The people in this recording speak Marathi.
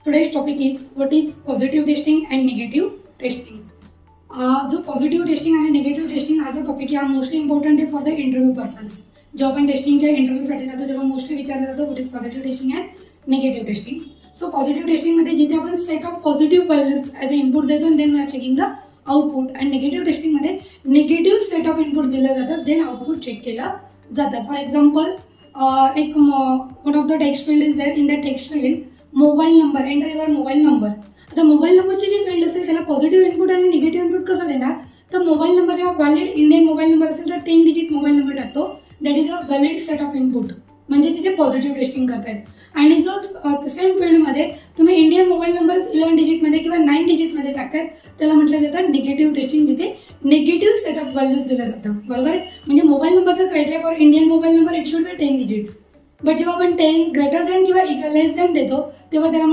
Today's topic is what is positive testing and negative testing. जो पॉझिटिव्ह टेस्टिंग आणि निगेटिव्ह टेस्टिंग हा जो टॉपिक आहे मोस्टली इम्पॉर्टंट आहे फॉर द इंटरव्ह्यू पर्पज. जेव्हा आपण टेस्टिंगच्या इंटरव्ह्यूसाठी जातो तेव्हा मोस्टली विचारलं जातं what is positive testing and negative testing. So positive टेस्टिंगमध्ये जिथे आपण set of positive values as a input देतो आणि then we are checking the output. And negative टेस्टिंगमध्ये निगेटिव्ह सेट ऑफ इनपुट दिलं जातं देन आउटपुट चेक केलं जातं. फॉर एक्झाम्पल एक one of the text field is there. In the text field mobile number, enter your mobile number. आता मोबाईल नंबरची जी फील्ड असेल त्याला पॉझिटिव्ह इनपुट आणि निगेटिव्ह इनपुट कसं देणार, तर मोबाईल नंबर जेव्हा व्हॅलिड इंडियन मोबाईल नंबर असेल तर 10 डिजिट मोबाईल नंबर टाकतो. That is a valid set of input, म्हणजे तिथे पॉझिटिव्ह टेस्टिंग करतायत. आणि जो सेम फील्डमध्ये तुम्ही इंडियन मोबाईल नंबर 11 डिजिटमध्ये किंवा 9 डिजिटमध्ये टाकतायत त्याला म्हटलं जातं निगेटिव्ह टेस्टिंग, जिथे निगेटिव्ह सेट ऑफ व्हॅल्यूज दिलं जातं. बरोबर आहे. म्हणजे मोबाईल नंबरचं criteria for Indian mobile number it should be 10 digit. But जेव्हा आपण 10 ग्रेटर दॅन किंवा लेस दॅन देतो तेव्हा त्याला